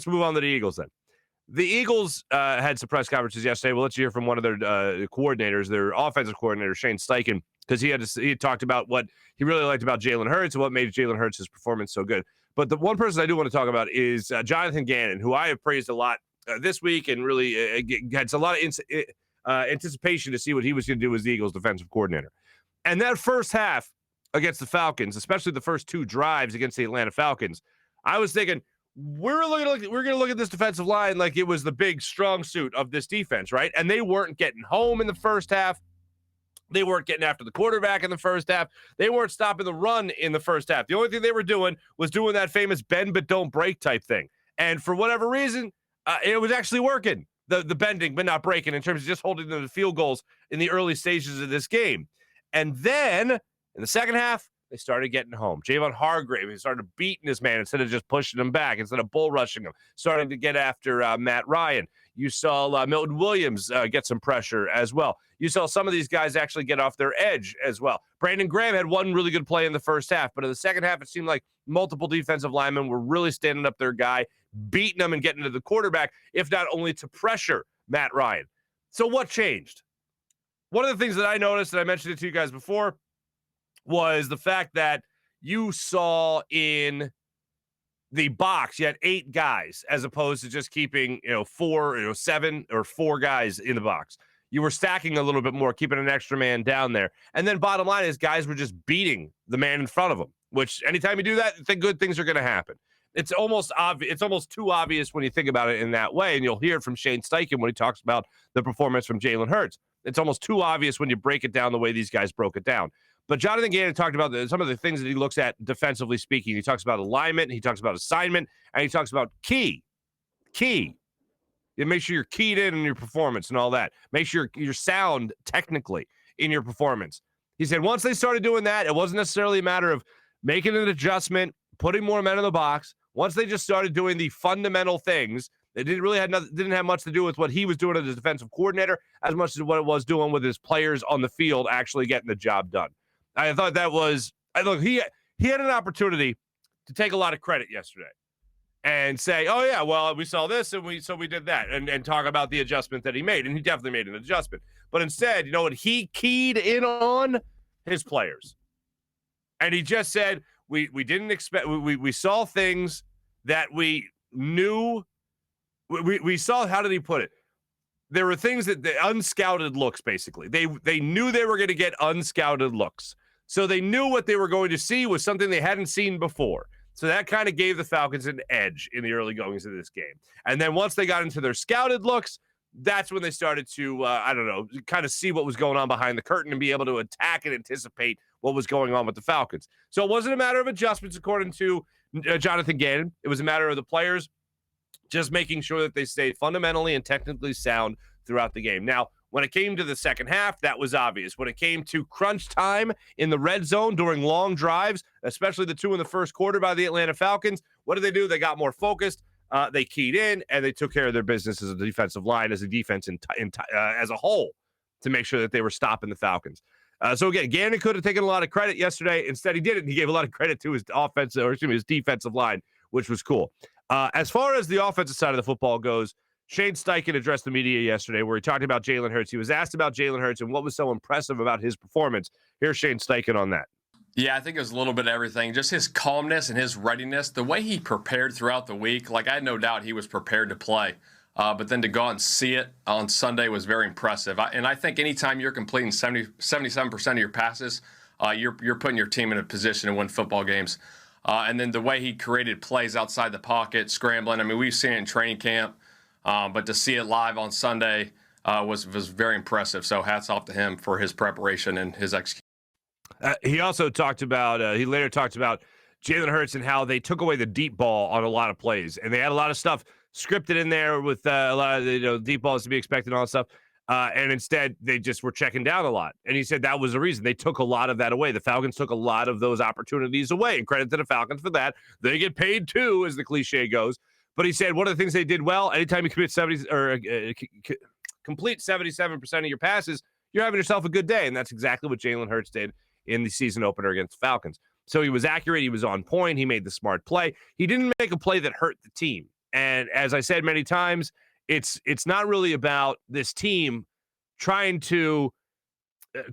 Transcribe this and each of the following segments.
move on to the Eagles then. The Eagles had some press conferences yesterday. Well, let's hear from one of their coordinators, their offensive coordinator, Shane Steichen, because he had talked about what he really liked about Jalen Hurts and what made Jalen Hurts' performance so good. But the one person I do want to talk about is Jonathan Gannon, who I have praised a lot this week and really had a lot of anticipation to see what he was going to do as the Eagles' defensive coordinator. And that first half against the Falcons, especially the first two drives against the Atlanta Falcons, I was thinking, we're going to look at this defensive line like it was the big strong suit of this defense, right? And they weren't getting home in the first half. They weren't getting after the quarterback in the first half. They weren't stopping the run in the first half. The only thing they were doing was doing that famous bend but don't break type thing. And for whatever reason, it was actually working, the bending but not breaking, in terms of just holding them to field goals in the early stages of this game. And then in the second half, they started getting home. Javon Hargrave, he started beating his man instead of just pushing him back, instead of bull rushing him, starting to get after Matt Ryan. You saw Milton Williams get some pressure as well. You saw some of these guys actually get off their edge as well. Brandon Graham had one really good play in the first half, but in the second half, it seemed like multiple defensive linemen were really standing up their guy, beating them and getting to the quarterback, if not only to pressure Matt Ryan. So what changed? One of the things that I noticed, and I mentioned it to you guys before, was the fact that you saw in the box, you had 8 guys as opposed to just keeping, 7 or 4 guys in the box. You were stacking a little bit more, keeping an extra man down there. And then bottom line is guys were just beating the man in front of them, which anytime you do that, good things are going to happen. It's almost obvious. It's almost too obvious when you think about it in that way. And you'll hear it from Shane Steichen when he talks about the performance from Jalen Hurts. It's almost too obvious when you break it down the way these guys broke it down. But Jonathan Gannon talked about some of the things that he looks at defensively speaking. He talks about alignment, he talks about assignment, and he talks about key. You make sure you're keyed in your performance and all that. Make sure you're sound technically in your performance. He said once they started doing that, it wasn't necessarily a matter of making an adjustment, putting more men in the box. Once they just started doing the fundamental things, it didn't have much to do with what he was doing as a defensive coordinator as much as what it was doing with his players on the field actually getting the job done. I thought that was he had an opportunity to take a lot of credit yesterday and say, oh yeah, well, we saw this and we did that, and talk about the adjustment that he made. And he definitely made an adjustment. But instead, you know what he keyed in on? His players. And he just said, we didn't expect, we saw things that we knew. We saw, how did he put it? There were things that the unscouted looks, basically. They knew they were going to get unscouted looks. So they knew what they were going to see was something they hadn't seen before. So that kind of gave the Falcons an edge in the early goings of this game. And then once they got into their scouted looks, that's when they started to, kind of see what was going on behind the curtain and be able to attack and anticipate what was going on with the Falcons. So it wasn't a matter of adjustments, according to Jonathan Gannon. It was a matter of the players just making sure that they stayed fundamentally and technically sound throughout the game. Now, when it came to the second half, that was obvious. When it came to crunch time in the red zone during long drives, especially the 2 in the first quarter by the Atlanta Falcons, what did they do? They got more focused. They keyed in, and they took care of their business as a defensive line, as a defense as a whole, to make sure that they were stopping the Falcons. So again, Gannon could have taken a lot of credit yesterday. Instead, he didn't. He gave a lot of credit to his his defensive line, which was cool. As far as the offensive side of the football goes, Shane Steichen addressed the media yesterday where he talked about Jalen Hurts. He was asked about Jalen Hurts and what was so impressive about his performance. Here's Shane Steichen on that. Yeah, I think it was a little bit of everything. Just his calmness and his readiness, the way he prepared throughout the week. Like, I had no doubt he was prepared to play. But then to go out and see it on Sunday was very impressive. And I think anytime you're completing 77% of your passes, you're putting your team in a position to win football games. And then the way he created plays outside the pocket, scrambling. I mean, we've seen it in training camp. But to see it live on Sunday was very impressive. So hats off to him for his preparation and his execution. He also talked about, he later talked about Jalen Hurts and how they took away the deep ball on a lot of plays. And they had a lot of stuff scripted in there with a lot of deep balls to be expected and all that stuff. And instead, they just were checking down a lot. And he said that was the reason. They took a lot of that away. The Falcons took a lot of those opportunities away. And credit to the Falcons for that. They get paid too, as the cliche goes. But he said one of the things they did well, anytime you commit complete 77% of your passes, you're having yourself a good day. And that's exactly what Jalen Hurts did in the season opener against the Falcons. So he was accurate. He was on point. He made the smart play. He didn't make a play that hurt the team. And as I said many times, it's not really about this team trying to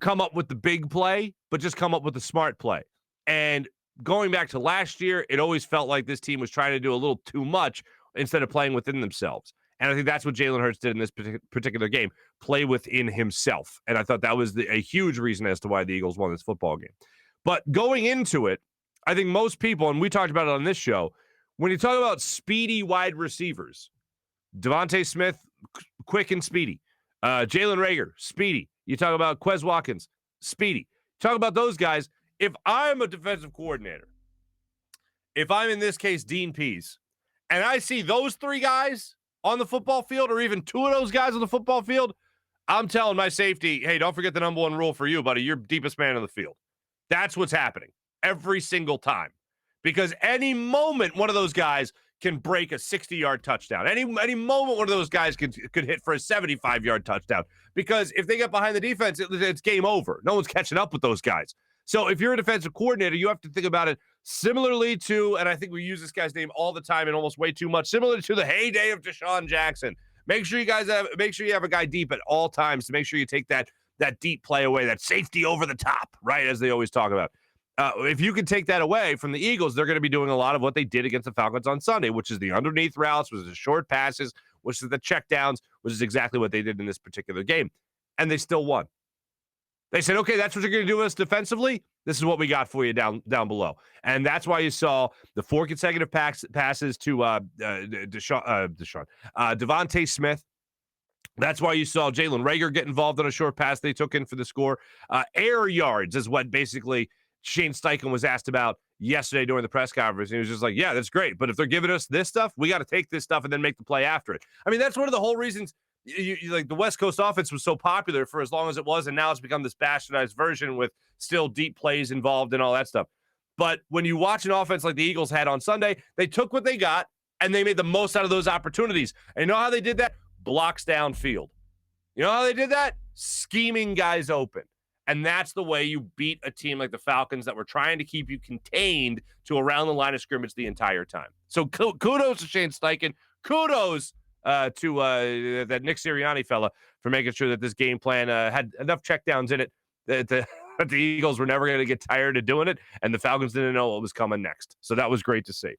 come up with the big play, but just come up with the smart play. And going back to last year, it always felt like this team was trying to do a little too much instead of playing within themselves. And I think that's what Jalen Hurts did in this particular game, play within himself. And I thought that was a huge reason as to why the Eagles won this football game. But going into it, I think most people, and we talked about it on this show, when you talk about speedy wide receivers, Devontae Smith, quick and speedy. Jalen Reagor, speedy. You talk about Quez Watkins, speedy. Talk about those guys. If I'm a defensive coordinator, if I'm in this case Dean Pease, and I see those three guys on the football field, or even two of those guys on the football field, I'm telling my safety, hey, don't forget the number one rule for you, buddy. You're deepest man on the field. That's what's happening every single time. Because any moment one of those guys can break a 60-yard touchdown. Any moment one of those guys could hit for a 75-yard touchdown. Because if they get behind the defense, it's game over. No one's catching up with those guys. So if you're a defensive coordinator, you have to think about it similarly to, and I think we use this guy's name all the time and almost way too much, similar to the heyday of Deshaun Jackson. Make sure you have a guy deep at all times to make sure you take that deep play away, that safety over the top, right, as they always talk about. If you can take that away from the Eagles, they're going to be doing a lot of what they did against the Falcons on Sunday, which is the underneath routes, which is the short passes, which is the checkdowns, which is exactly what they did in this particular game. And they still won. They said, okay, that's what you're going to do with us defensively. This is what we got for you down below. And that's why you saw the 4 consecutive passes to Devontae Smith. That's why you saw Jalen Reagor get involved on a short pass they took in for the score. Air yards is what basically Shane Steichen was asked about yesterday during the press conference. And he was just like, yeah, that's great. But if they're giving us this stuff, we got to take this stuff and then make the play after it. I mean, that's one of the whole reasons you like the West Coast offense was so popular for as long as it was. And now it's become this bastardized version with still deep plays involved and all that stuff. But when you watch an offense like the Eagles had on Sunday, they took what they got and they made the most out of those opportunities. And you know how they did that? Blocks downfield. You know how they did that? Scheming guys open. And that's the way you beat a team like the Falcons that were trying to keep you contained to around the line of scrimmage the entire time. So kudos to Shane Steichen. Kudos to that Nick Sirianni fella for making sure that this game plan had enough checkdowns in it that the Eagles were never going to get tired of doing it, and the Falcons didn't know what was coming next. So that was great to see.